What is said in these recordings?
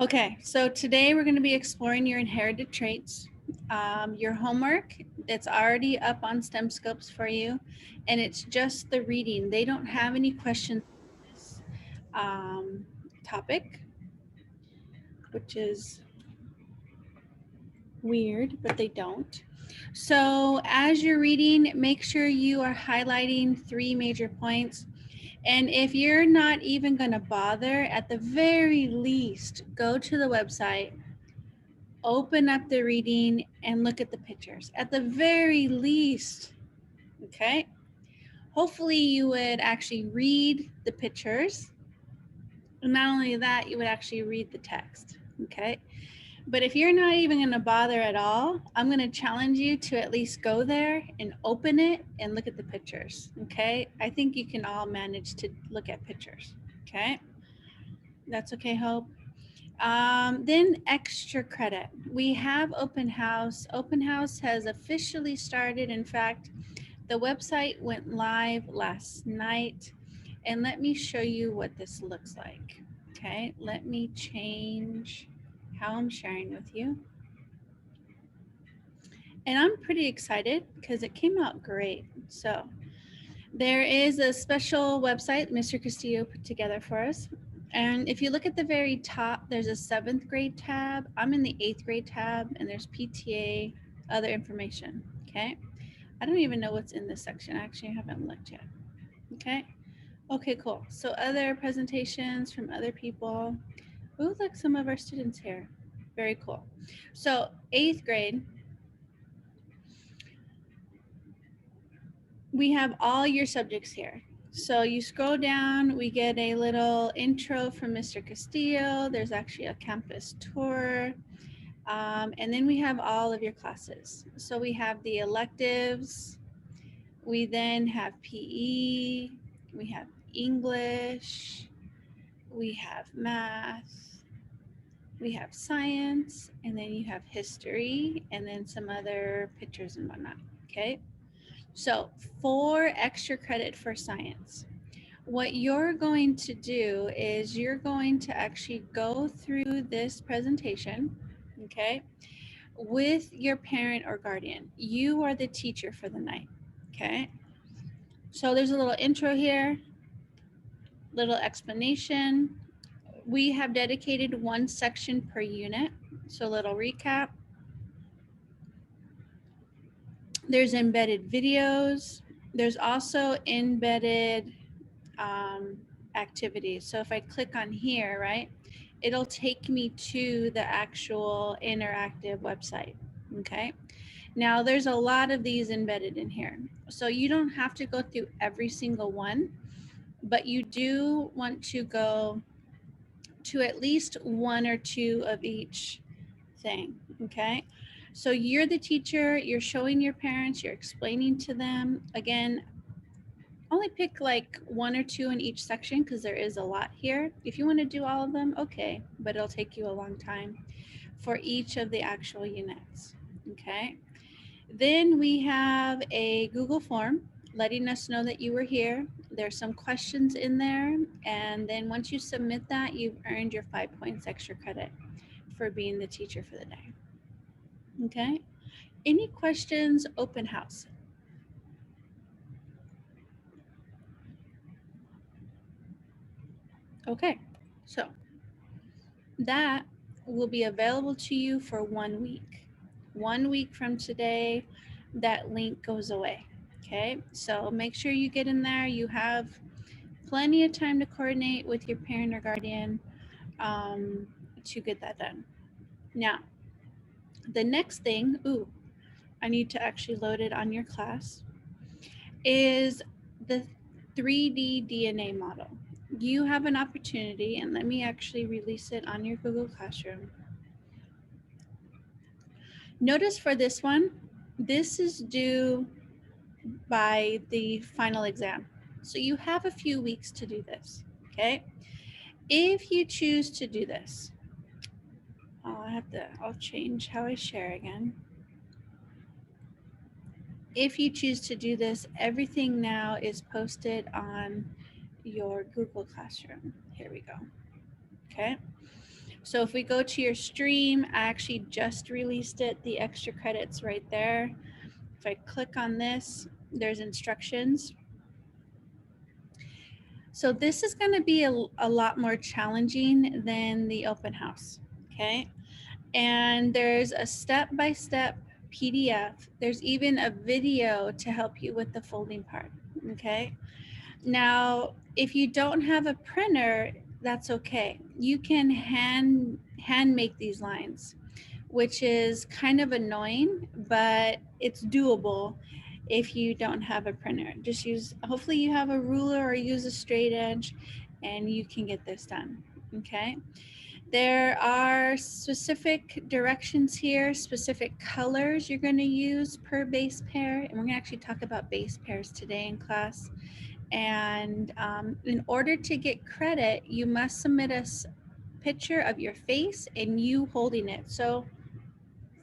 Okay, so today we're going to be exploring your inherited traits. Your homework, it's already up on STEM Scopes for you, and it's just the reading. They don't have any questions on this topic, which is weird, but they don't. So as you're reading, make sure you are highlighting 3 major points. And if you're not even going to bother, at the very least, go to the website, open up the reading, and look at the pictures. At the very least, okay? Hopefully you would actually read the pictures. And not only that, you would actually read the text, okay? But if you're not even going to bother at all, I'm going to challenge you to at least go there and open it and look at the pictures, okay? I think you can all manage to look at pictures, okay? That's okay, Hope. Then extra credit. We have Open House. Open House has officially started. In fact, the website went live last night. And let me show you what this looks like. Okay, let me change how I'm sharing with you. And I'm pretty excited because it came out great. So there is a special website Mr. Castillo put together for us. And if you look at the very top, there's a 7th grade tab. I'm in the 8th grade tab, and there's PTA, other information. Okay. I don't even know what's in this section. I actually haven't looked yet. Okay. Okay, cool. So other presentations from other people. Ooh, look, some of our students here. Very cool. So 8th grade, we have all your subjects here. So you scroll down, we get a little intro from Mr. Castillo. There's actually a campus tour. And then we have all of your classes. So we have the electives. We then have PE. We have English. We have math. We have science. And then you have history. And then some other pictures and whatnot. Okay. So 4 extra credit for science. What you're going to do is you're going to actually go through this presentation, okay, with your parent or guardian. You are the teacher for the night, okay? So there's a little intro here, little explanation. We have dedicated 1 section per unit. So a little recap. There's embedded videos. There's also embedded activities. So if I click on here, right, it'll take me to the actual interactive website. Okay. Now there's a lot of these embedded in here. So you don't have to go through every single one, but you do want to go to at least 1 or 2 of each thing. Okay. So you're the teacher, you're showing your parents, you're explaining to them. Again, only pick like 1 or 2 in each section because there is a lot here. If you want to do all of them, okay, but it'll take you a long time for each of the actual units, okay? Then we have a Google form letting us know that you were here. There's some questions in there, and then once you submit that, you've earned your 5 points extra credit for being the teacher for the day, okay? Any questions? Open house. Okay, so that will be available to you for 1 week. 1 week from today, that link goes away. Okay, so make sure you get in there. You have plenty of time to coordinate with your parent or guardian to get that done. Now, the next thing, I need to actually load it on your class, is the 3D DNA model. You have an opportunity, and let me actually release it on your Google Classroom. Notice for this one, this is due by the final exam. So you have a few weeks to do this, okay? If you choose to do this, I'll change how I share again. If you choose to do this, everything now is posted on your Google Classroom. Here we go, okay? So if we go to your stream, I actually just released it, the extra credits right there. If I click on this, there's instructions. So this is going to be a lot more challenging than the open house, okay? And there's a step-by-step PDF. There's even a video to help you with the folding part, okay? Now, if you don't have a printer, that's okay. You can hand make these lines, which is kind of annoying, but it's doable if you don't have a printer. Just use, hopefully you have a ruler or use a straight edge and you can get this done, okay? There are specific directions here, specific colors you're going to use per base pair, and we're going to actually talk about base pairs today in class. And in order to get credit, you must submit a picture of your face and you holding it. So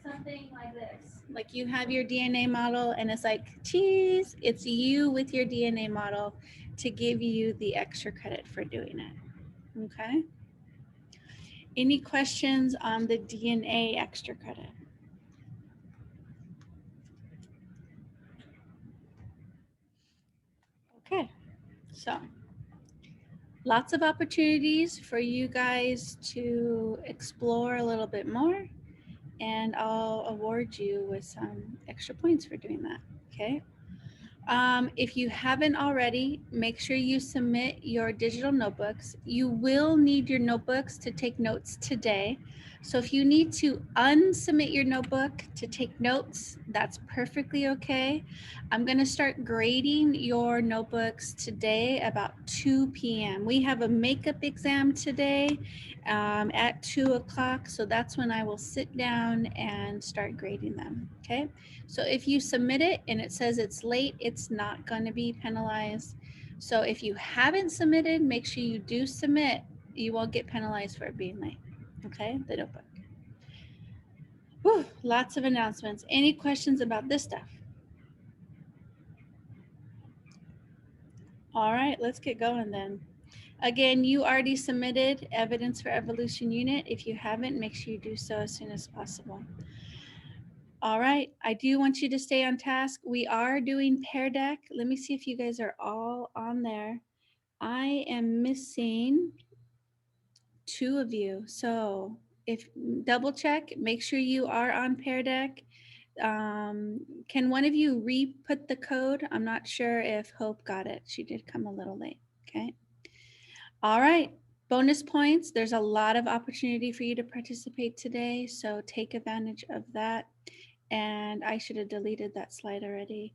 something like this, like you have your DNA model and it's like, cheese, it's you with your DNA model to give you the extra credit for doing it, okay? Any questions on the DNA extra credit? Okay, so lots of opportunities for you guys to explore a little bit more, and I'll award you with some extra points for doing that, okay? If you haven't already, make sure you submit your digital notebooks. You will need your notebooks to take notes today. So if you need to unsubmit your notebook to take notes, that's perfectly okay. I'm going to start grading your notebooks today about 2 p.m. We have a makeup exam today at 2 o'clock. So that's when I will sit down and start grading them. Okay. So if you submit it and it says it's late, it's not going to be penalized. So if you haven't submitted, make sure you do submit. You won't get penalized for it being late. Okay, the notebook. Whew, lots of announcements. Any questions about this stuff? All right, let's get going then. Again, you already submitted evidence for evolution unit. If you haven't, make sure you do so as soon as possible. All right, I do want you to stay on task. We are doing Pear Deck. Let me see if you guys are all on there. I am missing 2 of you. So if double check, make sure you are on Pear Deck. Can one of you re-put the code? I'm not sure if Hope got it. She did come a little late. Okay. All right. Bonus points. There's a lot of opportunity for you to participate today. So take advantage of that. And I should have deleted that slide already.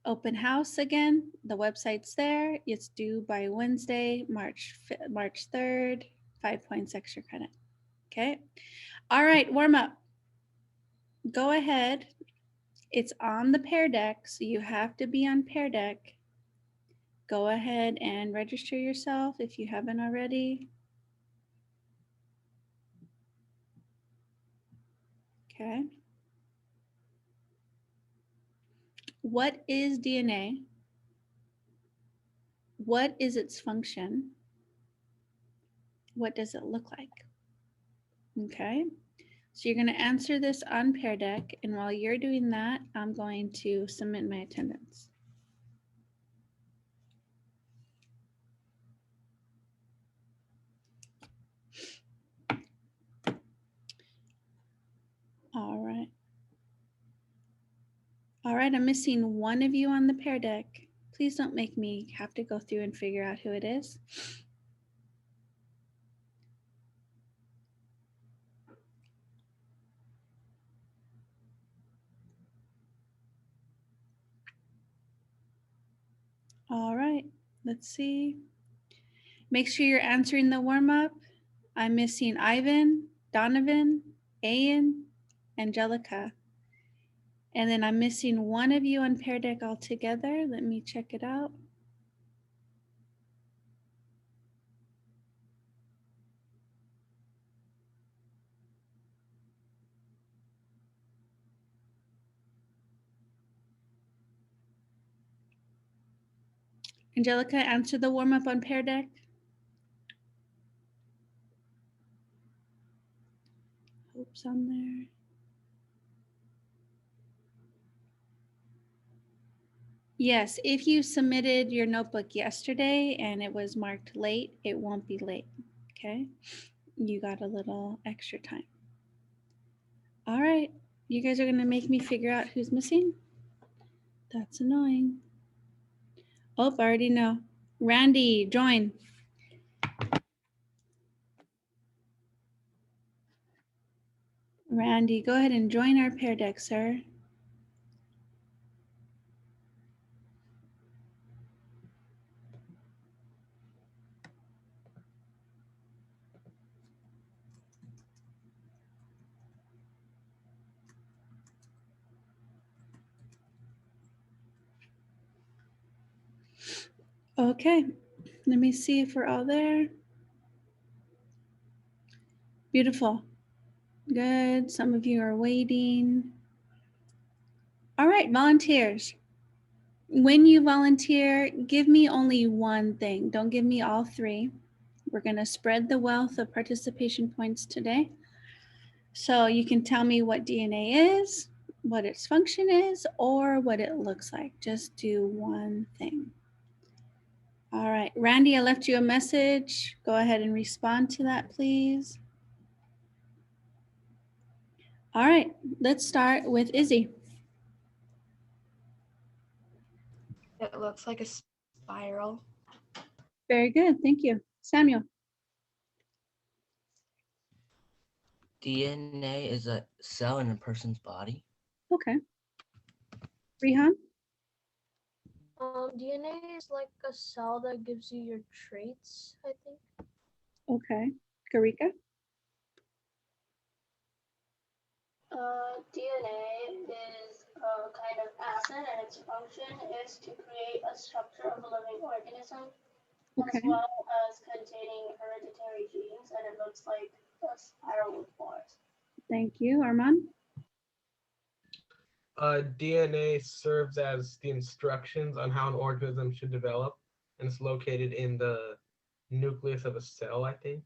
Open house again. The website's there. It's due by Wednesday, March 3rd. 5 points extra credit. Okay. All right. Warm up. Go ahead. It's on the Pear Deck, so you have to be on Pear Deck. Go ahead and register yourself if you haven't already. Okay. What is DNA? What is its function? What does it look like? Okay. So you're going to answer this on Pear Deck, and while you're doing that, I'm going to submit my attendance. All right. All right, I'm missing one of you on the Pear Deck. Please don't make me have to go through and figure out who it is. All right, let's see. Make sure you're answering the warm-up. I'm missing Ivan, Donovan, Ayan, Angelica. And then I'm missing one of you on Pear Deck altogether. Let me check it out. Angelica, answer the warm-up on Pear Deck. Oops, on there. Yes, if you submitted your notebook yesterday and it was marked late, it won't be late, okay? You got a little extra time. All right, you guys are gonna make me figure out who's missing? That's annoying. Oh, I already know. Randy, join. Randy, go ahead and join our Pear Deck, sir. Okay, let me see if we're all there. Beautiful. Good. Some of you are waiting. All right, volunteers. When you volunteer, give me only one thing. Don't give me all three. We're going to spread the wealth of participation points today. So you can tell me what DNA is, what its function is, or what it looks like. Just do one thing. All right, Randy, I left you a message. Go ahead and respond to that, please. All right, let's start with Izzy. It looks like a spiral. Very good, thank you. Samuel. DNA is a cell in a person's body. Okay. Rihan? DNA is like a cell that gives you your traits, I think. Okay. Karika? DNA is a kind of acid, and its function is to create a structure of a living organism, Okay. as well as containing hereditary genes, and it looks like a spiral with pores. Thank you. Armand? DNA serves as the instructions on how an organism should develop, and it's located in the nucleus of a cell, I think.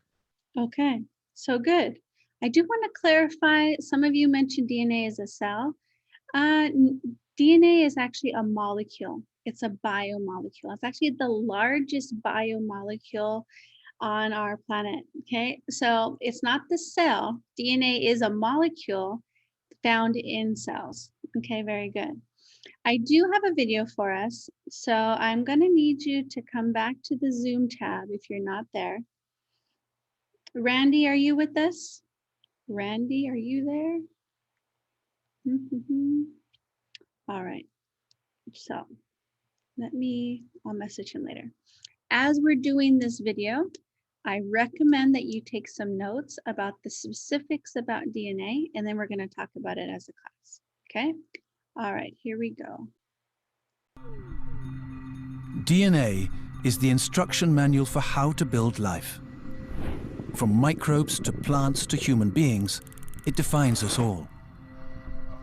Okay, so good. I do want to clarify, some of you mentioned DNA as a cell. DNA is actually a molecule. It's a biomolecule. It's actually the largest biomolecule on our planet, okay? So it's not the cell. DNA is a molecule found in cells. Okay, very good. I do have a video for us, so I'm going to need you to come back to the Zoom tab if you're not there. Randy, are you with us? Randy, are you there? All right, so I'll message him later. As we're doing this video, I recommend that you take some notes about the specifics about DNA, and then we're going to talk about it as a class, okay? All right, here we go. DNA is the instruction manual for how to build life. From microbes to plants to human beings, it defines us all.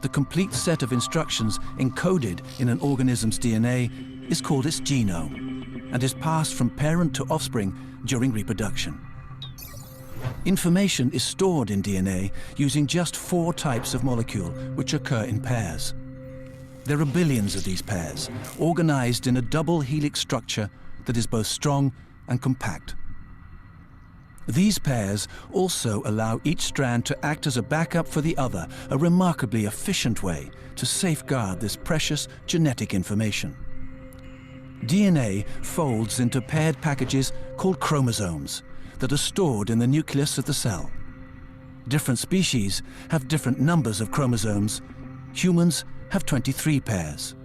The complete set of instructions encoded in an organism's DNA is called its genome and is passed from parent to offspring during reproduction. Information is stored in DNA using just 4 types of molecule which occur in pairs. There are billions of these pairs, organized in a double helix structure that is both strong and compact. These pairs also allow each strand to act as a backup for the other, a remarkably efficient way to safeguard this precious genetic information. DNA folds into paired packages called chromosomes that are stored in the nucleus of the cell. Different species have different numbers of chromosomes. Humans have 23 pairs.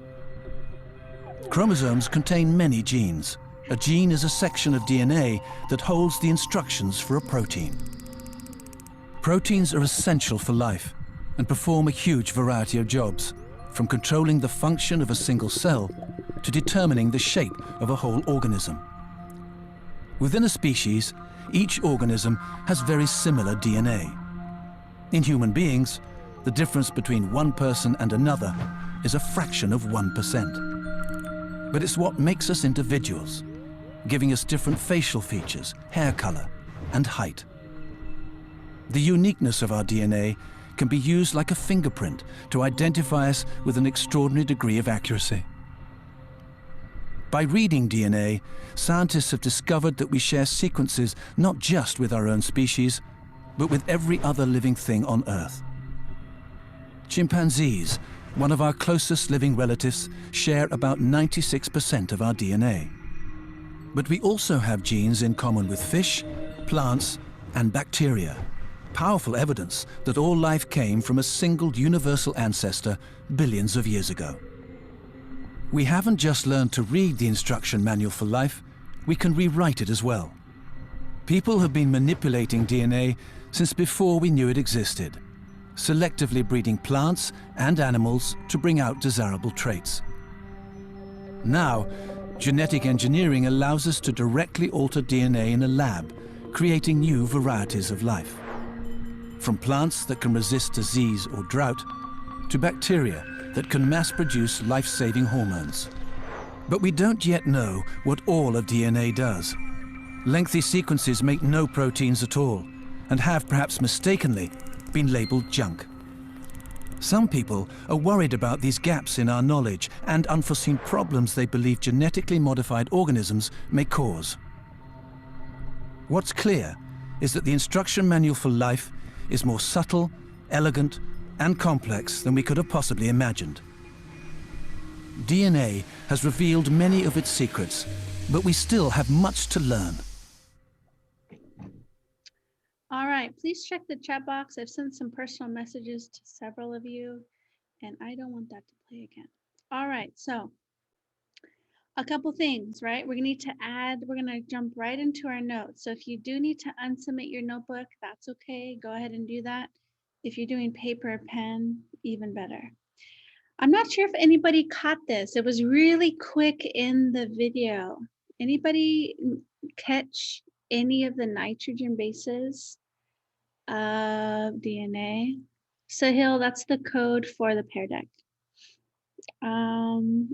Chromosomes contain many genes. A gene is a section of DNA that holds the instructions for a protein. Proteins are essential for life and perform a huge variety of jobs, from controlling the function of a single cell to determining the shape of a whole organism. Within a species, each organism has very similar DNA. In human beings, the difference between one person and another is a fraction of 1%. But it's what makes us individuals, giving us different facial features, hair color, and height. The uniqueness of our DNA can be used like a fingerprint to identify us with an extraordinary degree of accuracy. By reading DNA, scientists have discovered that we share sequences not just with our own species, but with every other living thing on Earth. Chimpanzees, one of our closest living relatives, share about 96% of our DNA. But we also have genes in common with fish, plants, and bacteria. Powerful evidence that all life came from a single universal ancestor billions of years ago. We haven't just learned to read the instruction manual for life, we can rewrite it as well. People have been manipulating DNA since before we knew it existed, selectively breeding plants and animals to bring out desirable traits. Now, genetic engineering allows us to directly alter DNA in a lab, creating new varieties of life. From plants that can resist disease or drought, to bacteria that can mass-produce life-saving hormones. But we don't yet know what all of DNA does. Lengthy sequences make no proteins at all, and have perhaps mistakenly been labeled junk. Some people are worried about these gaps in our knowledge and unforeseen problems they believe genetically modified organisms may cause. What's clear is that the instruction manual for life is more subtle, elegant, and complex than we could have possibly imagined. DNA has revealed many of its secrets, but we still have much to learn. All right, please check the chat box. I've sent some personal messages to several of you, and I don't want that to play again. All right, so a couple things, right? We're gonna need to add, we're gonna jump right into our notes. So if you do need to unsubmit your notebook, that's okay. Go ahead and do that. If you're doing paper or pen, even better. I'm not sure if anybody caught this. It was really quick in the video. Anybody catch any of the nitrogen bases of DNA? Sahil, that's the code for the pear deck.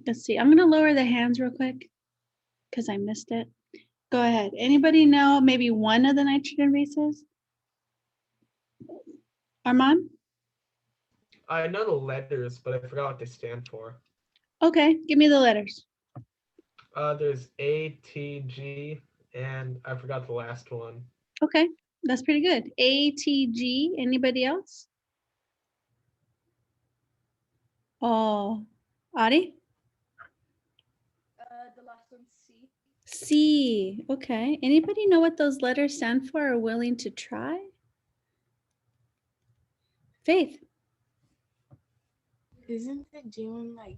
Let's see. I'm gonna lower the hands real quick because I missed it. Go ahead. Anybody know maybe one of the nitrogen bases? Armand? I know the letters, but I forgot what they stand for. Okay, give me the letters. There's A, T, G, and I forgot the last one. Okay, that's pretty good. A, T, G. Anybody else? Oh, Adi? The last one's C. C. Okay. Anybody know what those letters stand for or willing to try? Faith. Isn't the G one like,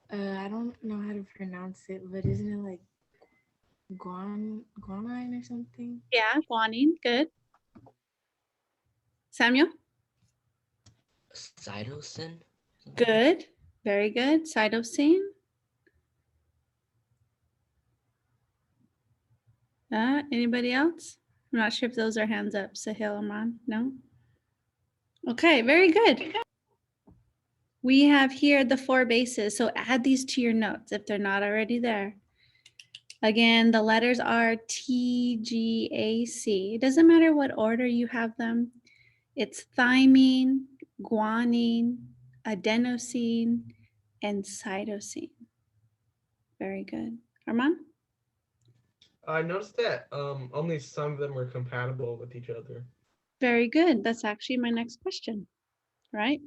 I don't know how to pronounce it, but isn't it like guanine or something? Yeah, guanine. Good. Samuel? Cytosine? Good. Very good. Cytosine. Anybody else? I'm not sure if those are hands up. Sahil, Amran? No? Okay, very good. We have here the 4 bases, so add these to your notes if they're not already there. Again, the letters are T, G, A, C. It doesn't matter what order you have them. It's thymine, guanine, adenosine, and cytosine. Very good. Armand? I noticed that only some of them are compatible with each other. Very good. That's actually my next question, right?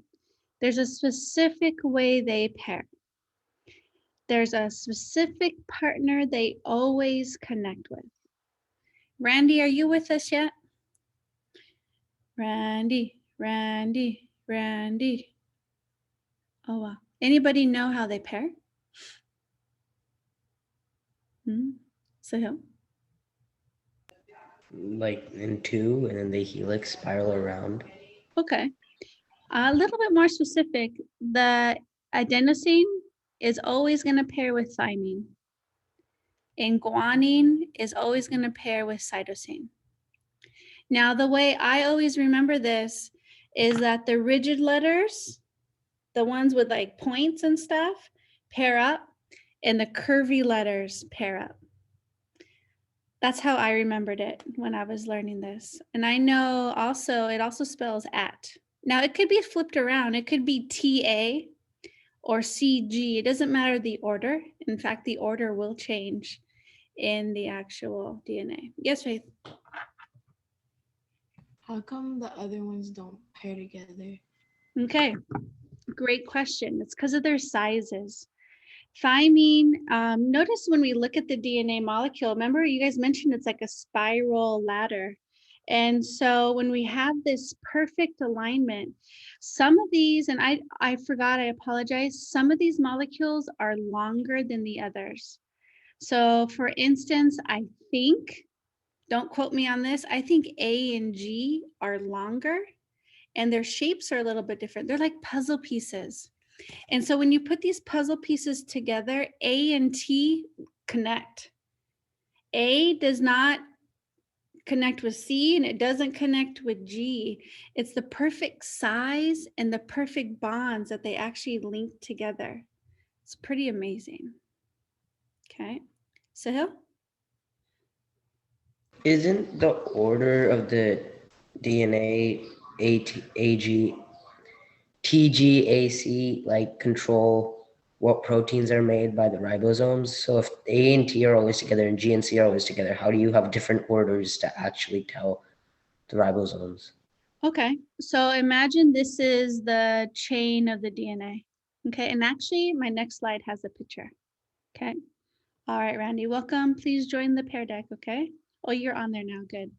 There's a specific way they pair. There's a specific partner they always connect with. Randy, are you with us yet? Randy. Oh, wow. Anybody know how they pair? Sahil? Like in 2, and then they helix spiral around. Okay. A little bit more specific, the adenosine is always going to pair with thymine, and guanine is always going to pair with cytosine. Now, the way I always remember this is that the rigid letters, the ones with like points and stuff, pair up, and the curvy letters pair up. That's how I remembered it when I was learning this. And I know also, it also spells at. Now it could be flipped around. It could be TA or CG. It doesn't matter the order. In fact, the order will change in the actual DNA. Yes, Faith? How come the other ones don't pair together? Okay, great question. It's because of their sizes. Thymine, notice when we look at the DNA molecule, remember you guys mentioned it's like a spiral ladder. And so when we have this perfect alignment, some of these, and I forgot, I apologize, some of these molecules are longer than the others. So for instance, I think, don't quote me on this, I think A and G are longer and their shapes are a little bit different. They're like puzzle pieces. And so when you put these puzzle pieces together, A and T connect. A does not connect with C and it doesn't connect with G. It's the perfect size and the perfect bonds that they actually link together. It's pretty amazing. Okay, Sahil? Isn't the order of the DNA AG, TGAC like control what proteins are made by the ribosomes? So if A and T are always together and G and C are always together, how do you have different orders to actually tell the ribosomes? Okay, so imagine this is the chain of the DNA. Okay, and actually my next slide has a picture. Okay, all right, Randy, welcome. Please join the Pear Deck, okay? Oh, you're on there now, good.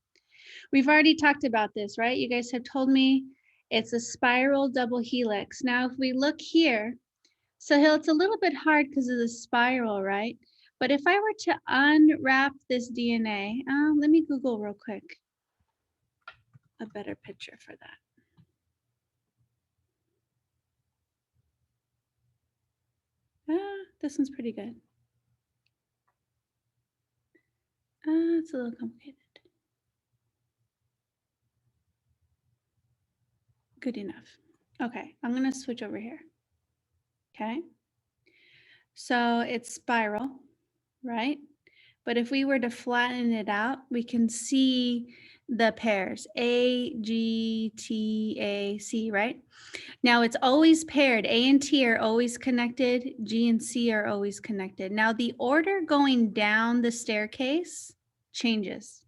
We've already talked about this, right? You guys have told me it's a spiral double helix. Now, if we look here, Sahil, it's a little bit hard because of the spiral, right? But if I were to unwrap this DNA, let me Google real quick a better picture for that. This one's pretty good. It's a little complicated. Good enough. Okay, I'm gonna switch over here. Okay, so it's spiral, right? But if we were to flatten it out, we can see the pairs A, G, T, A, C, right? Now it's always paired. A and T are always connected. G and C are always connected. Now the order going down the staircase changes.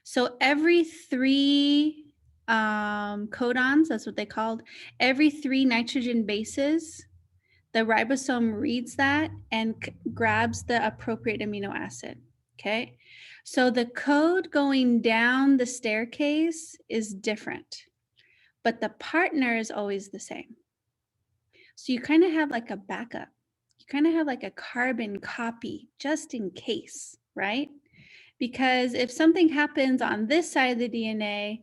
So every 3 codons, that's what they called, every 3 nitrogen bases, the ribosome reads that and grabs the appropriate amino acid, okay? So the code going down the staircase is different, but the partner is always the same. So you kind of have like a backup. You kind of have like a carbon copy just in case, right? Because if something happens on this side of the DNA,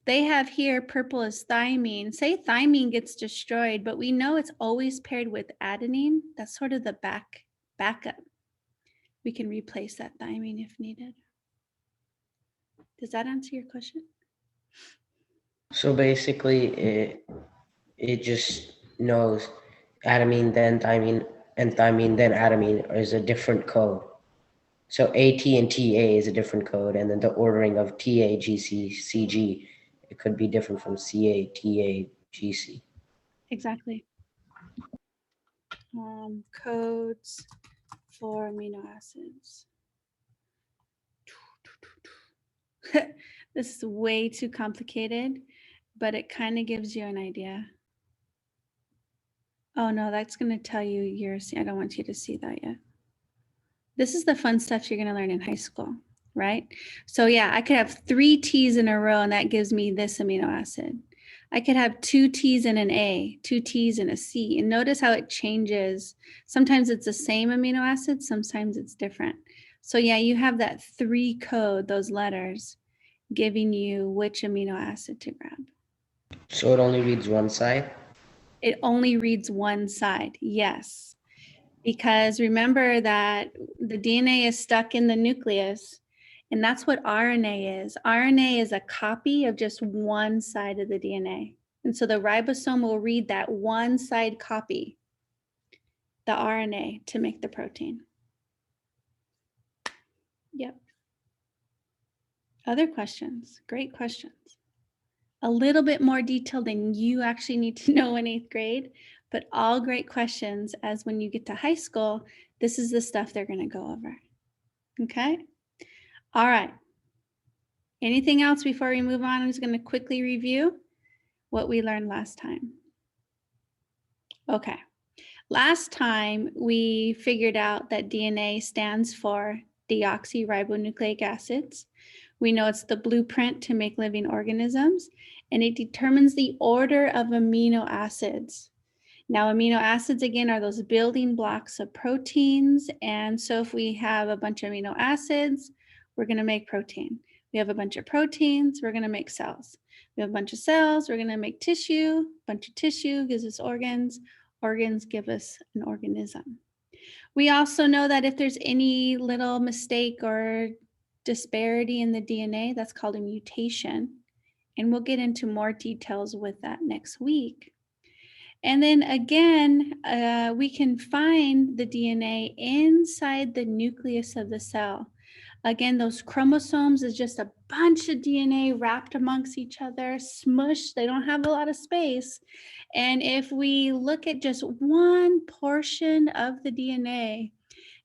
they have here purple is thymine. Say thymine gets destroyed, but we know it's always paired with adenine. That's sort of the backup. We can replace that thymine if needed. Does that answer your question? So basically, it just knows adenine, then thymine, and thymine, then adenine is a different code. So AT and TA is a different code, and then the ordering of TA, GC, CG, it could be different from CA, TA, GC. Exactly. Codes for amino acids. This is way too complicated, but it kind of gives you an idea. Oh no, that's going to tell you yours. I don't want you to see that yet. This is the fun stuff you're going to learn in high school, right? So yeah, I could have 3 T's in a row and that gives me this amino acid. I could have 2 T's and an A, 2 T's and a C. And notice how it changes. Sometimes it's the same amino acid, sometimes it's different. So yeah, you have that 3 code, those letters, giving you which amino acid to grab. So it only reads one side? It only reads one side, yes. Because remember that the DNA is stuck in the nucleus, and that's what RNA is. RNA is a copy of just one side of the DNA. And so the ribosome will read that one side copy, the RNA, to make the protein. Yep. Other questions? Great questions. A little bit more detailed than you actually need to know in 8th grade, but all great questions, as when you get to high school, this is the stuff they're going to go over. Okay? All right. Anything else before we move on? I'm just going to quickly review what we learned last time. Okay. Last time we figured out that DNA stands for deoxyribonucleic acids. We know it's the blueprint to make living organisms, and it determines the order of amino acids. Now, amino acids, again, are those building blocks of proteins. And so if we have a bunch of amino acids, we're going to make protein. We have a bunch of proteins, we're going to make cells. We have a bunch of cells, we're going to make tissue. A bunch of tissue gives us organs. Organs give us an organism. We also know that if there's any little mistake or disparity in the DNA, that's called a mutation. And we'll get into more details with that next week. And then again, we can find the DNA inside the nucleus of the cell. Again, those chromosomes is just a bunch of DNA wrapped amongst each other, smushed. They don't have a lot of space. And if we look at just one portion of the DNA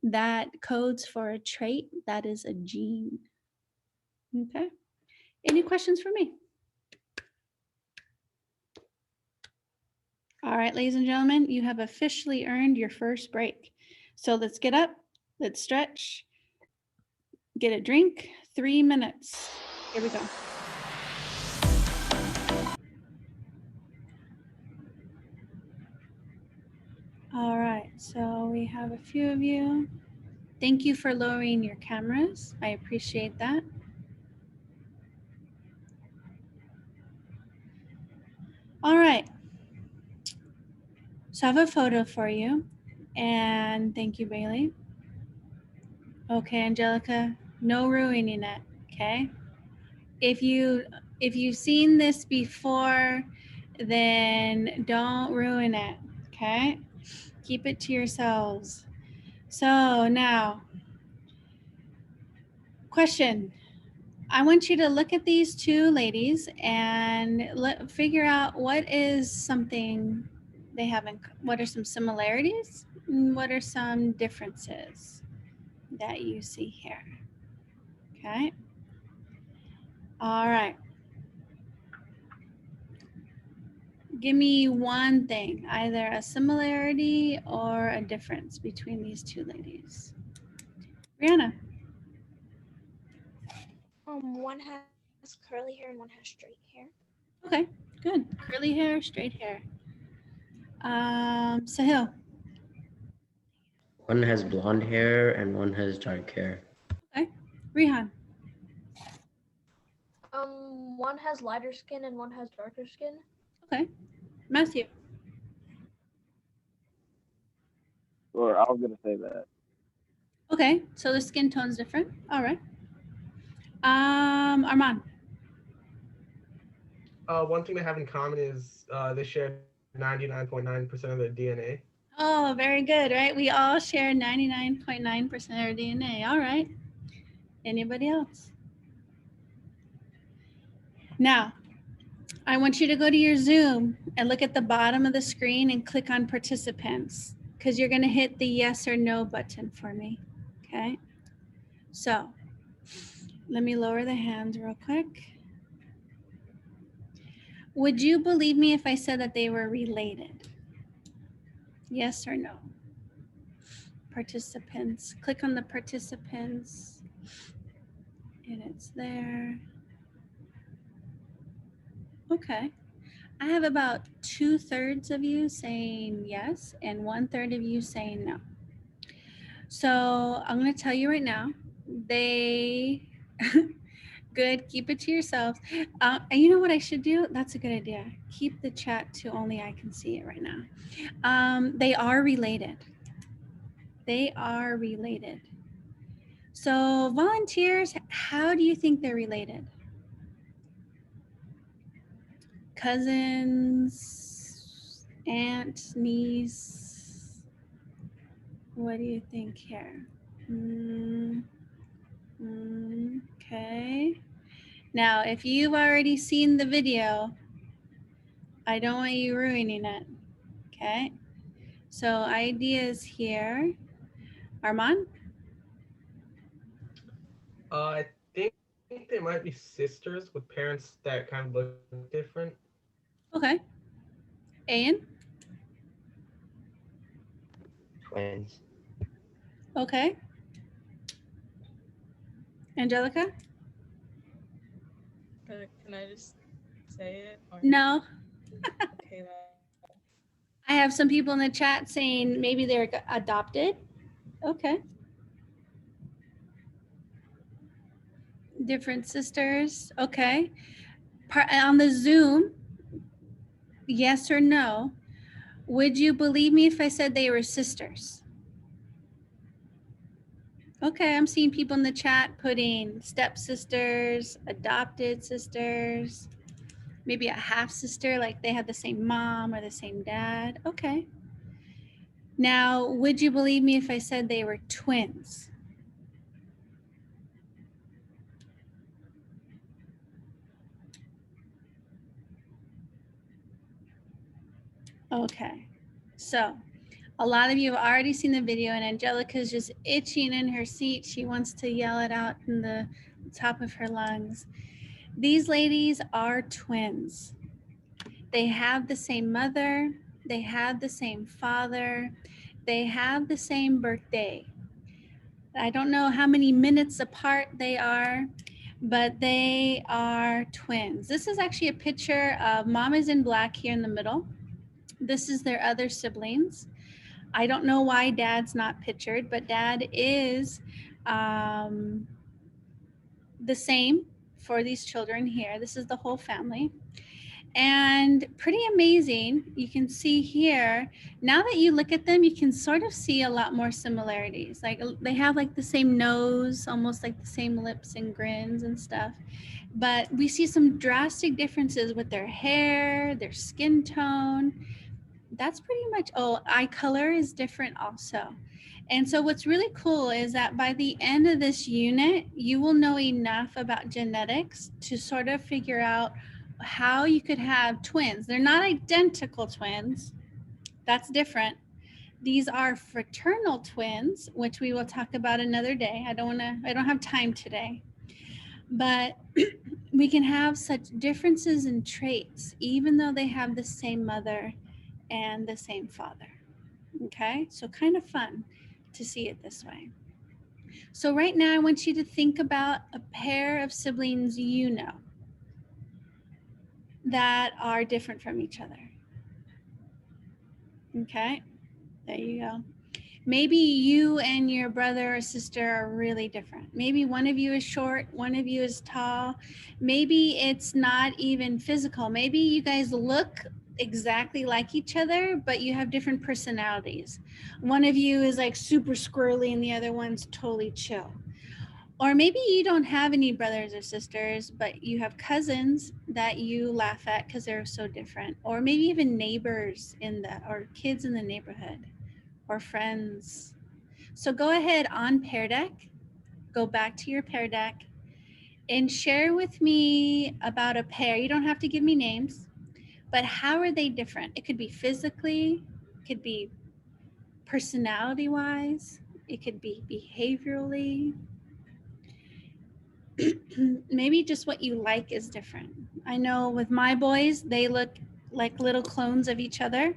that codes for a trait, that is a gene. Okay. Any questions for me? All right, ladies and gentlemen, you have officially earned your first break. So let's get up, let's stretch, get a drink, 3 minutes. Here we go. All right, so we have a few of you. Thank you for lowering your cameras. I appreciate that. All right. So I have a photo for you. And thank you, Bailey. Okay, Angelica, no ruining it, okay? If you've seen this before, then don't ruin it, okay? Keep it to yourselves. So now, question. I want you to look at these two ladies and figure out what is something they have in, what are some similarities and what are some differences that you see here. Okay. All right. Give me one thing, either a similarity or a difference between these two ladies. Brianna. One has curly hair and one has straight hair. Okay, good. Curly hair, straight hair. Sahil. One has blonde hair and one has dark hair. Okay. Rihan. One has lighter skin and one has darker skin. Okay. Matthew. Or I was gonna say that. Okay, so the skin tone's different. All right. Armand. One thing they have in common is they share 99.9% of their DNA. Oh, very good, right? We all share 99.9% of our DNA. All right. Anybody else? Now, I want you to go to your Zoom and look at the bottom of the screen and click on participants, because you're going to hit the yes or no button for me. Okay. So let me lower the hands real quick. Would you believe me if I said that they were related? Yes or no? Participants. Click on the participants. And it's there. Okay. I have about 2/3 of you saying yes and 1/3 of you saying no. So I'm going to tell you right now, they, good, keep it to yourselves. And you know what I should do? That's a good idea. Keep the chat to only I can see it right now. They are related. They are related. So volunteers, how do you think they're related? Cousins, aunt, niece. What do you think here? Okay. Now, if you've already seen the video, I don't want you ruining it. Okay. So ideas here. Armand? I think they might be sisters with parents that kind of look different. Okay. Ian? Twins. Okay. Angelica? Can I just say it? Or? No. Okay, then. I have some people in the chat saying maybe they're adopted. Okay. Different sisters. Okay. On the Zoom, yes or no, would you believe me if I said they were sisters? Okay, I'm seeing people in the chat putting stepsisters, adopted sisters, maybe a half sister, like they have the same mom or the same dad. Okay. Now, would you believe me if I said they were twins? Okay, so a lot of you have already seen the video and Angelica's just itching in her seat. She wants to yell it out in the top of her lungs. These ladies are twins. They have the same mother, they have the same father, they have the same birthday. I don't know how many minutes apart they are, but they are twins. This is actually a picture of Mom is in black here in the middle. This is their other siblings. I don't know why Dad's not pictured, but Dad is the same for these children here. This is the whole family. And pretty amazing. You can see here, now that you look at them, you can sort of see a lot more similarities. Like they have like the same nose, almost like the same lips and grins and stuff. But we see some drastic differences with their hair, their skin tone. That's pretty much, oh, eye color is different also. And so what's really cool is that by the end of this unit, you will know enough about genetics to sort of figure out how you could have twins. They're not identical twins. That's different. These are fraternal twins, which we will talk about another day. I don't have time today. But we can have such differences in traits, even though they have the same mother and the same father. Okay, so kind of fun to see it this way. So right now I want you to think about a pair of siblings you know that are different from each other. Okay, there you go. Maybe you and your brother or sister are really different. Maybe one of you is short, one of you is tall. Maybe it's not even physical. Maybe you guys look exactly like each other, but you have different personalities. One of you is like super squirrely and the other one's totally chill. Or maybe you don't have any brothers or sisters, but you have cousins that you laugh at because they're so different. Or maybe even neighbors or kids in the neighborhood or friends. So go ahead on Pear Deck, go back to your Pear Deck and share with me about a pair. You don't have to give me names, but how are they different? It could be physically, it could be personality-wise, it could be behaviorally. Maybe just what you like is different. I know with my boys, they look like little clones of each other.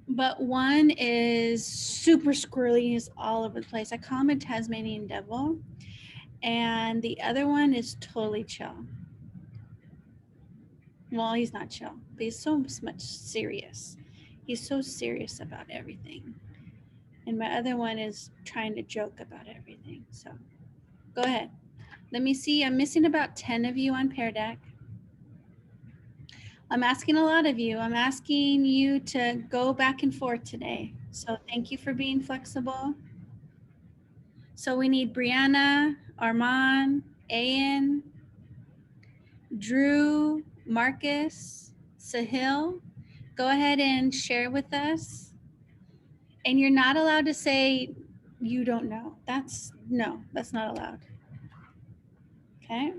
But one is super squirrely, he's all over the place. I call him a Tasmanian devil. And the other one is totally chill. Well, he's not chill, but he's so much serious. He's so serious about everything. And my other one is trying to joke about everything. So go ahead. Let me see. I'm missing about 10 of you on Pear Deck. I'm asking a lot of you. I'm asking you to go back and forth today. So thank you for being flexible. So we need Brianna, Armand, Ayan, Drew, Marcus, Sahil. Go ahead and share with us. And you're not allowed to say you don't know. That's not allowed. Okay.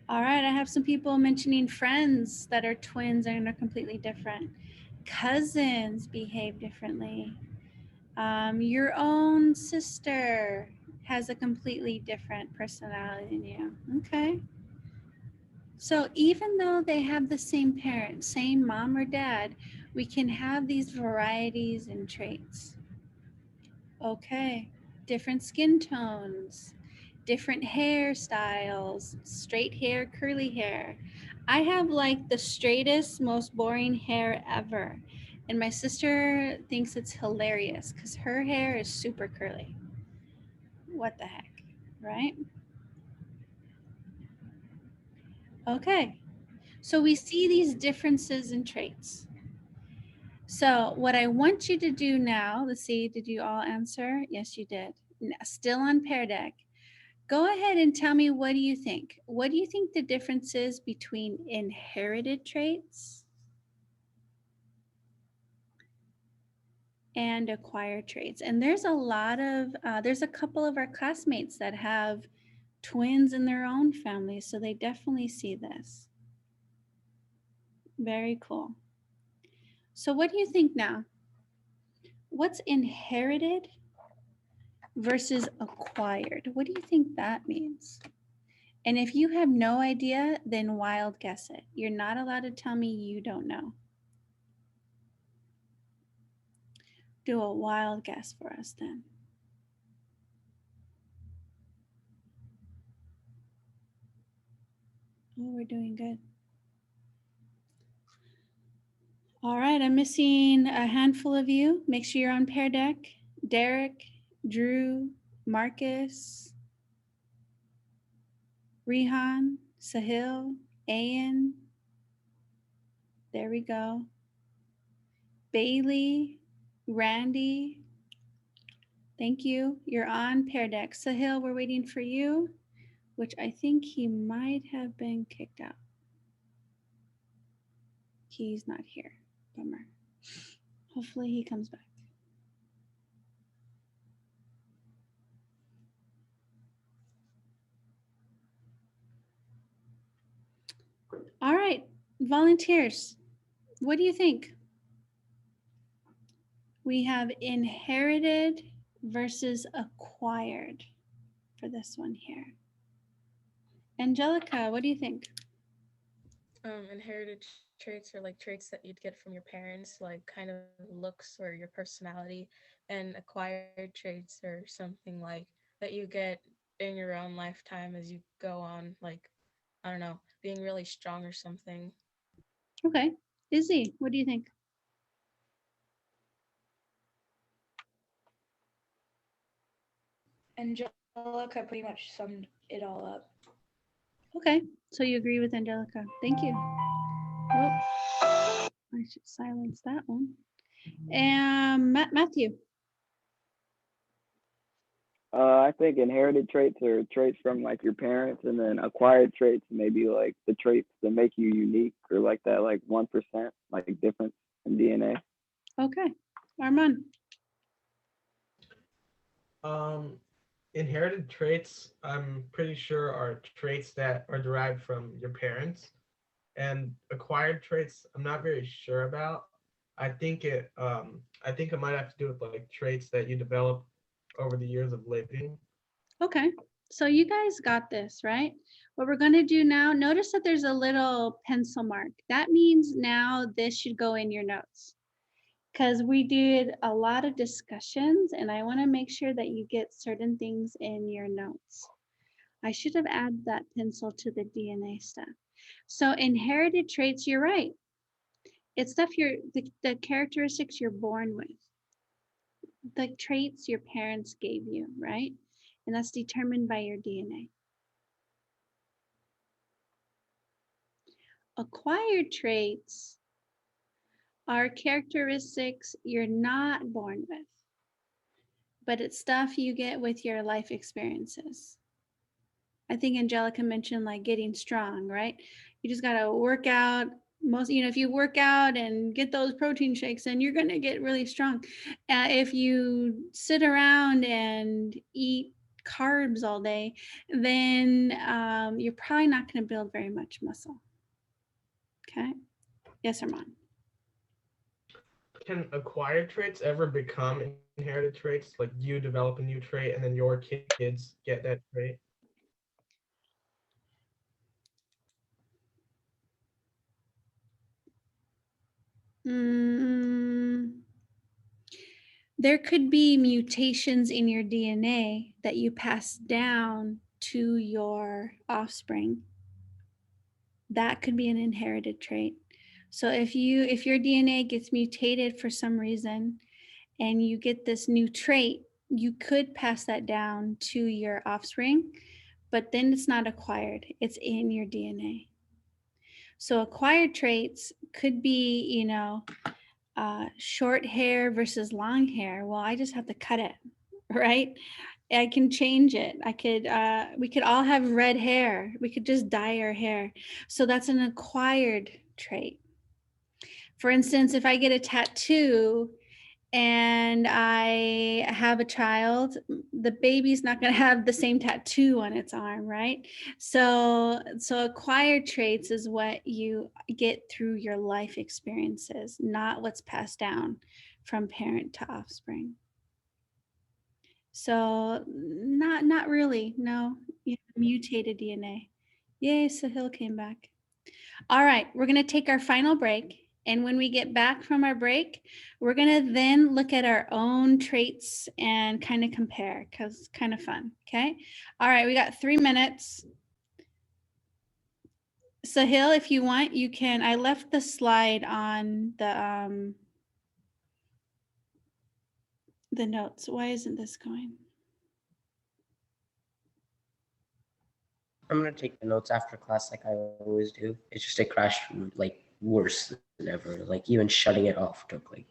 All right, I have some people mentioning friends that are twins and are completely different. Cousins behave differently. Your own sister has a completely different personality than you. Okay. So even though they have the same parent, same mom or dad, we can have these varieties in traits. Okay. Different skin tones, different hairstyles, straight hair, curly hair. I have like the straightest, most boring hair ever. And my sister thinks it's hilarious because her hair is super curly. What the heck, right? Okay, so we see these differences in traits. So what I want you to do now, let's see, did you all answer? Yes, you did. Still on Pear Deck. Go ahead and tell me, what do you think? What do you think the difference is between inherited traits and acquired traits? And there's a lot of, there's a couple of our classmates that have twins in their own families, so they definitely see this. Very cool. So what do you think now? What's inherited versus acquired? What do you think that means? And if you have no idea, then wild guess it. You're not allowed to tell me you don't know. Do a wild guess for us then. Oh, we're doing good. All right, I'm missing a handful of you. Make sure you're on Pear Deck. Derek, Drew, Marcus, Rihan, Sahil, Ayan. There we go. Bailey, Randy. Thank you. You're on Pear Deck. Sahil, we're waiting for you, which I think he might have been kicked out. He's not here. Bummer. Hopefully he comes back. All right, volunteers, what do you think? We have inherited versus acquired for this one here. Angelica, what do you think? Inherited traits are like traits that you'd get from your parents, like kind of looks or your personality, and acquired traits are something like that you get in your own lifetime as you go on, like, I don't know, being really strong or something. Okay, Izzy, what do you think? Angelica pretty much summed it all up. Okay, so you agree with Angelica. Thank you. Oh, I should silence that one. And Matthew. I think inherited traits are traits from like your parents, and then acquired traits maybe like the traits that make you unique, or like that like 1% like difference in DNA. Okay, Armand. Inherited traits, I'm pretty sure, are traits that are derived from your parents, and acquired traits, I'm not very sure about. I think it might have to do with like traits that you develop over the years of living. Okay, so you guys got this, right? What we're going to do now, notice that there's a little pencil mark. That means now this should go in your notes, because we did a lot of discussions and I want to make sure that you get certain things in your notes. I should have added that pencil to the DNA stuff. So inherited traits, you're right. It's stuff the characteristics you're born with, the traits your parents gave you, right? And that's determined by your DNA. Acquired traits are characteristics you're not born with, but it's stuff you get with your life experiences. I think Angelica mentioned like getting strong, right? You just got to work out, Most, if you work out and get those protein shakes, then you're going to get really strong. If you sit around and eat carbs all day, then you're probably not going to build very much muscle. Okay. Yes, Armand. Can acquired traits ever become inherited traits? Like you develop a new trait and then your kids get that trait? There could be mutations in your DNA that you pass down to your offspring. That could be an inherited trait. So if your DNA gets mutated for some reason and you get this new trait, you could pass that down to your offspring, but then it's not acquired. It's in your DNA. So acquired traits could be, short hair versus long hair. Well, I just have to cut it, right? I can change it. We could all have red hair. We could just dye our hair. So that's an acquired trait. For instance, if I get a tattoo and I have a child, the baby's not going to have the same tattoo on its arm, right? So acquired traits is what you get through your life experiences, not what's passed down from parent to offspring. So not really, no. You have mutated DNA. Yay, Sahil came back. All right, we're going to take our final break. And when we get back from our break, we're going to then look at our own traits and kind of compare, because it's kind of fun. Okay. All right. We got 3 minutes. Sahil, if you want, you can. I left the slide on the notes. Why isn't this going? I'm gonna take the notes after class like I always do. It's just it crashed like worse than ever. Like even shutting it off took like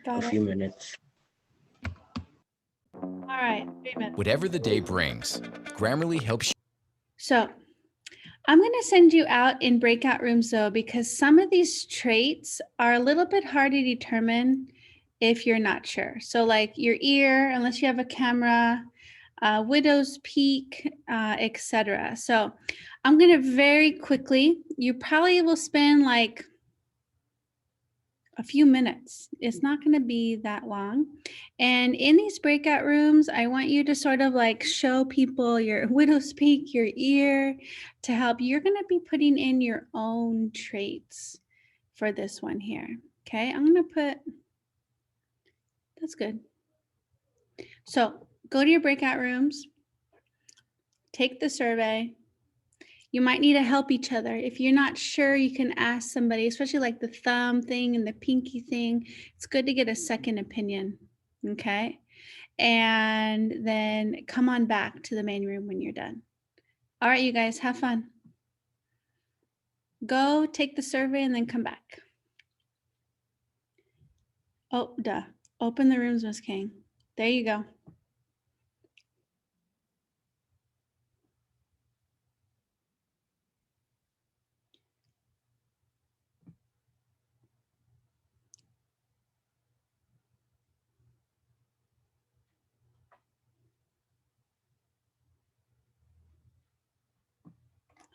a few minutes. All right, 3 minutes. Whatever the day brings, Grammarly helps you. So I'm going to send you out in breakout rooms though, because some of these traits are a little bit hard to determine if you're not sure. So like your ear, unless you have a camera, widow's peak, etc. So I'm going to very quickly, you probably will spend like a few minutes. It's not going to be that long. And in these breakout rooms, I want you to sort of like show people your widow's peak, your ear, to help. You're going to be putting in your own traits for this one here. Okay, I'm going to put, that's good. So go to your breakout rooms, take the survey. You might need to help each other. If you're not sure, you can ask somebody, especially like the thumb thing and the pinky thing. It's good to get a second opinion, okay? And then come on back to the main room when you're done. All right, you guys, have fun. Go take the survey and then come back. Oh, duh. Open the rooms, Miss King. There you go.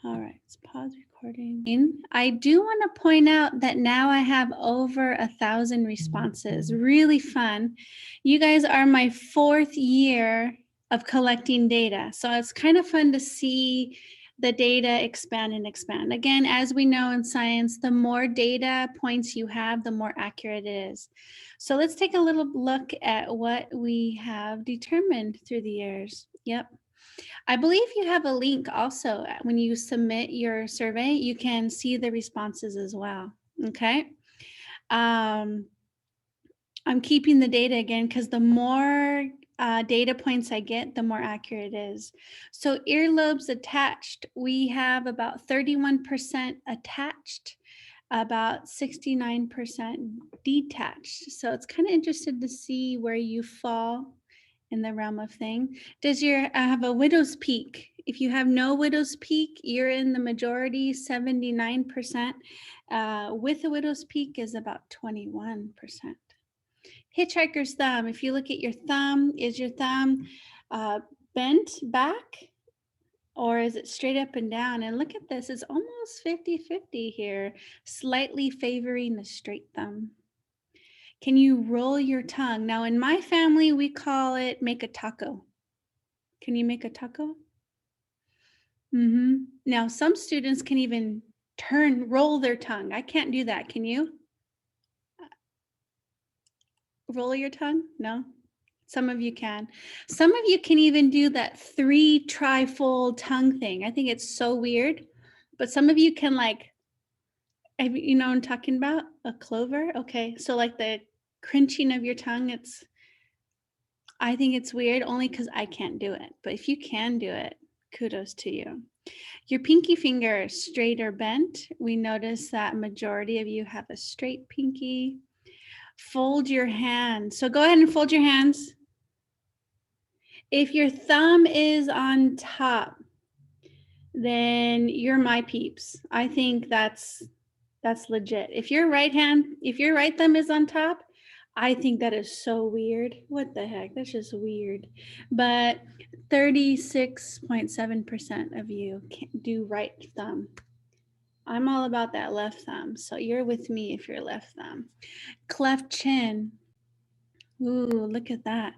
All right, let's pause recording. I do want to point out that now I have over 1,000 responses. Really fun. You guys are my 4th year of collecting data. So it's kind of fun to see the data expand and expand. Again, as we know in science, the more data points you have, the more accurate it is. So let's take a little look at what we have determined through the years. Yep. I believe you have a link also. When you submit your survey, you can see the responses as well. Okay. I'm keeping the data again because the more data points I get, the more accurate it is. So earlobes attached, we have about 31% attached, about 69% detached. So it's kind of interesting to see where you fall in the realm of thing. Does your have a widow's peak If you have no widow's peak, you're in the majority, 79%. With a widow's peak is about 21%. Hitchhiker's thumb. If you look at your thumb, is your thumb bent back or is it straight up and down? And look at this, it's almost 50-50 here, slightly favoring the straight thumb. Can you roll your tongue? Now in my family, we call it make a taco. Can you make a taco? Now some students can even roll their tongue. I can't do that, can you? Roll your tongue? No? Some of you can. Some of you can even do that 3 trifold tongue thing. I think it's so weird, but some of you can like, you know what I'm talking about? A clover? Okay, so like the crunching of your tongue, I think it's weird only because I can't do it. But if you can do it, kudos to you. Your pinky finger, straight or bent. We notice that majority of you have a straight pinky. Fold your hands. So go ahead and fold your hands. If your thumb is on top, then you're my peeps. I think that's legit. If your right thumb is on top, I think that is so weird. What the heck? That's just weird. But 36.7% of you can do right thumb. I'm all about that left thumb. So you're with me if you're left thumb. Cleft chin. Ooh, look at that.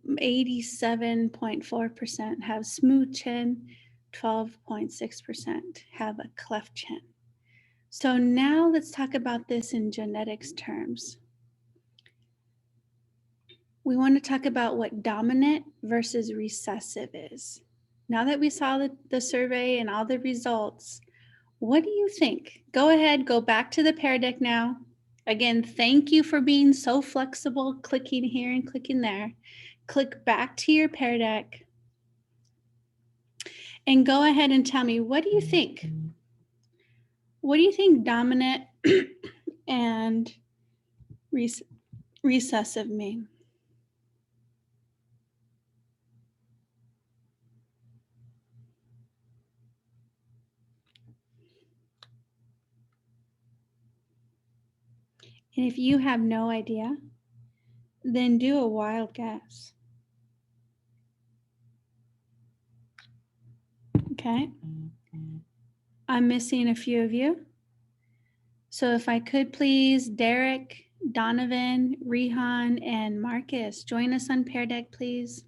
87.4% have smooth chin. 12.6% have a cleft chin. So now let's talk about this in genetics terms. We want to talk about what dominant versus recessive is. Now that we saw the survey and all the results, what do you think? Go ahead, go back to the Pear Deck now. Again, thank you for being so flexible, clicking here and clicking there. Click back to your Pear Deck and go ahead and tell me, what do you think? What do you think dominant and recessive mean? And if you have no idea, then do a wild guess. Okay. I'm missing a few of you. So if I could please, Derek, Donovan, Rehan, and Marcus, join us on Pear Deck, please.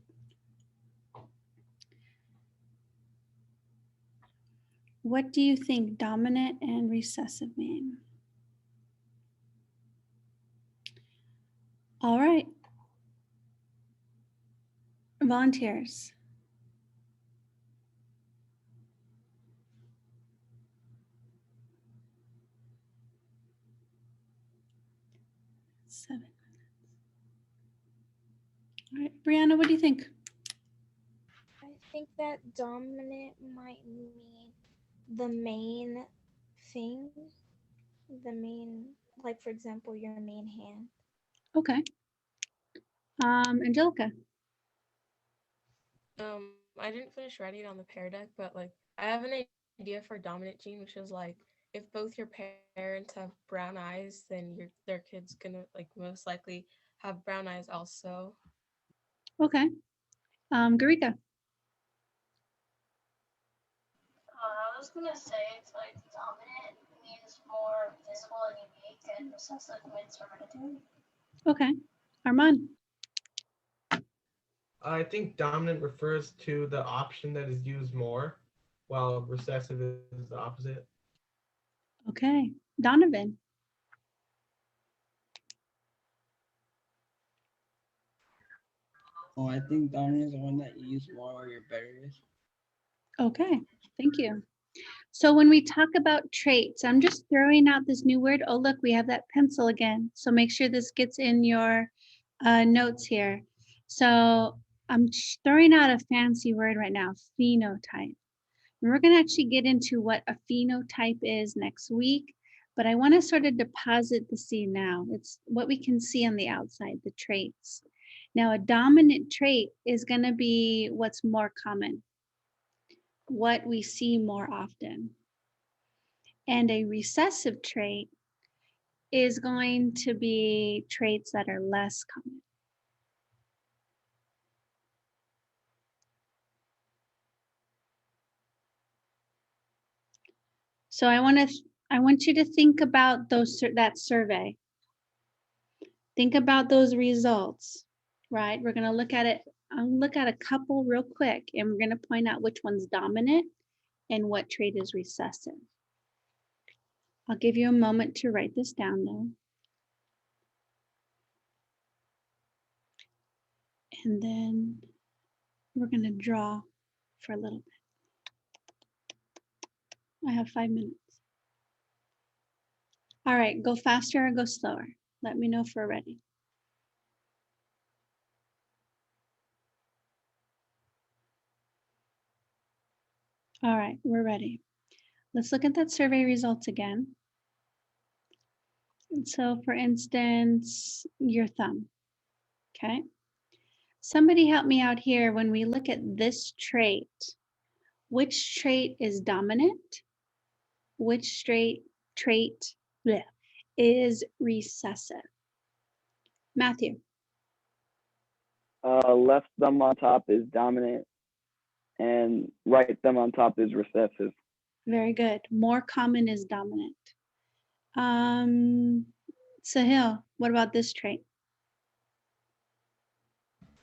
What do you think dominant and recessive mean? All right. Volunteers. Seven. All right, Brianna, what do you think? I think that dominant might mean the main thing, like for example, your main hand. Okay. Angelica. I didn't finish writing on the Pear Deck, but like I have an idea for dominant gene, which is like if both your parents have brown eyes, then their kid's gonna like most likely have brown eyes also. Okay. Garika. I was gonna say it's like dominant means more visible and unique, and recessive means hereditary. Okay. Armand. I think dominant refers to the option that is used more, while recessive is the opposite. Okay. Donovan. Oh, I think dominant is the one that you use more or you're better with. Okay. Thank you. So when we talk about traits, I'm just throwing out this new word. Oh, look, we have that pencil again. So make sure this gets in your notes here. So I'm throwing out a fancy word right now, phenotype. And we're going to actually get into what a phenotype is next week, but I want to sort of deposit the seed now. It's what we can see on the outside, the traits. Now, a dominant trait is going to be what's more common. what we see more often. And a recessive trait is going to be traits that are less common. So I want you to think about that survey. Think about those results, right? We're going to look at it. I'll look at a couple real quick, and we're going to point out which one's dominant and what trait is recessive. I'll give you a moment to write this down though. And then we're going to draw for a little bit. I have 5 minutes. All right, go faster or go slower. Let me know if we're ready. All right, we're ready. Let's look at that survey results again. And so for instance, your thumb, okay? Somebody help me out here when we look at this trait. Which trait is dominant? Which trait bleh, is recessive? Matthew. Left thumb on top is dominant, and right thumb on top is recessive. Very good. More common is dominant. Sahil, what about this trait?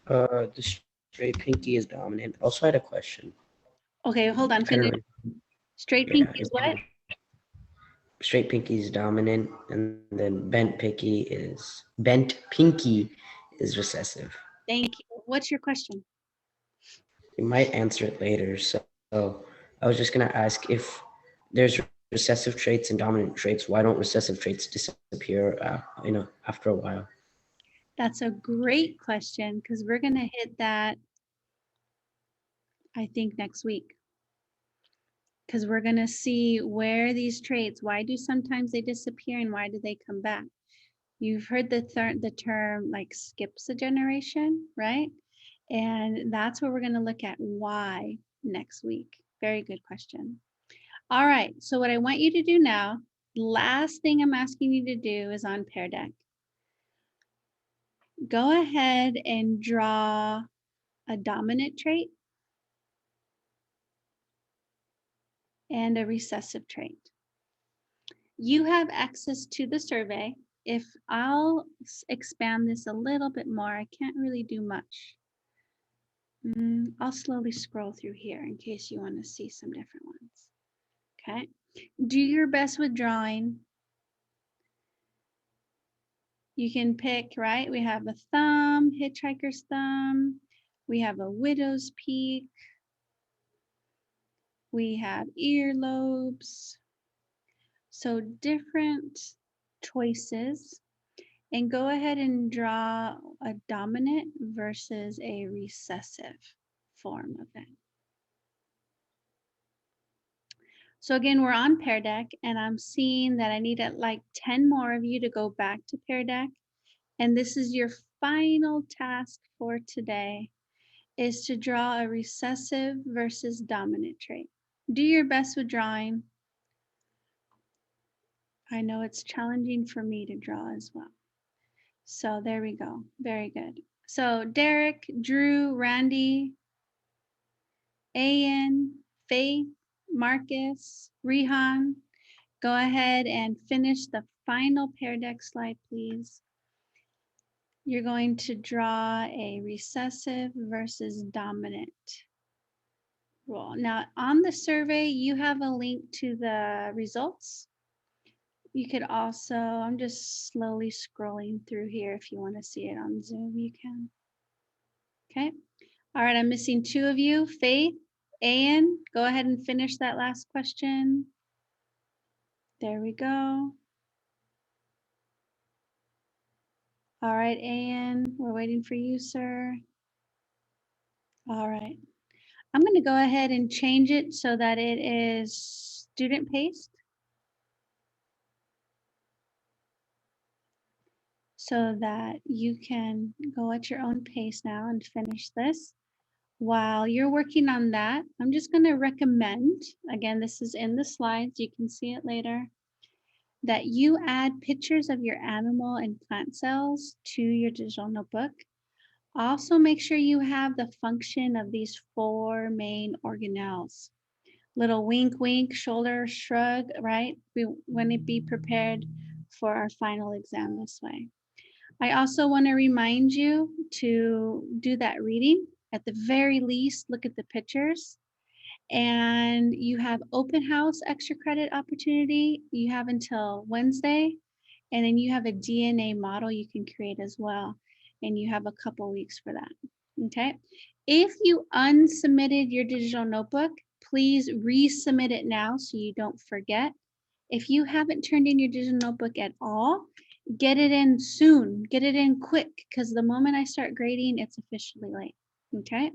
The straight pinky is dominant. Also had a question. Okay, hold on. Finish. Straight pinky is what? Straight pinky is dominant, and then bent pinky is recessive. Thank you. What's your question? You might answer it later. So I was just gonna ask, if there's recessive traits and dominant traits, why don't recessive traits disappear after a while? That's a great question, because we're gonna hit that, I think, next week. Because we're gonna see where these traits, why do sometimes they disappear and why do they come back? You've heard the term like skips a generation, right? And that's what we're gonna look at why next week. Very good question. All right, so what I want you to do now, last thing I'm asking you to do is on Pear Deck. Go ahead and draw a dominant trait and a recessive trait. You have access to the survey. If I'll expand this a little bit more, I can't really do much. I'll slowly scroll through here in case you want to see some different ones. Okay, do your best with drawing. You can pick, right? We have a thumb, hitchhiker's thumb. We have a widow's peak. We have earlobes. So different choices. And go ahead and draw a dominant versus a recessive form of it. So again, we're on Pear Deck, and I'm seeing that I need like 10 more of you to go back to Pear Deck. And this is your final task for today, is to draw a recessive versus dominant trait. Do your best with drawing. I know it's challenging for me to draw as well. So there we go. Very good. So Derek, Drew, Randy, Ayan, Faith, Marcus, Rihan, go ahead and finish the final Pear Deck slide, please. You're going to draw a recessive versus dominant role. Now on the survey, you have a link to the results. You could also, I'm just slowly scrolling through here. If you want to see it on Zoom, you can. Okay. All right, I'm missing 2 of you. Faith, Ayan, go ahead and finish that last question. There we go. All right, Ayan, we're waiting for you, sir. All right. I'm going to go ahead and change it so that it is student paced. So that you can go at your own pace now and finish this. while you're working on that, I'm just going to recommend, again, this is in the slides, you can see it later, that you add pictures of your animal and plant cells to your digital notebook. Also, make sure you have the function of these 4 main organelles. Little wink, wink, shoulder shrug, right? We want to be prepared for our final exam this way. I also want to remind you to do that reading. At the very least, look at the pictures. And you have open house extra credit opportunity. You have until Wednesday. And then you have a DNA model you can create as well. And you have a couple weeks for that. Okay. If you unsubmitted your digital notebook, please resubmit it now so you don't forget. If you haven't turned in your digital notebook at all, get it in soon. Get it in quick, because the moment I start grading, it's officially late. Okay.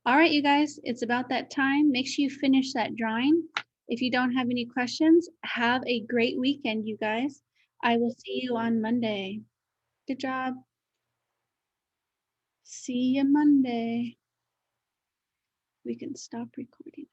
All right, you guys, it's about that time. Make sure you finish that drawing. If you don't have any questions, have a great weekend, you guys. I will see you on Monday. Good job. See you Monday. We can stop recording.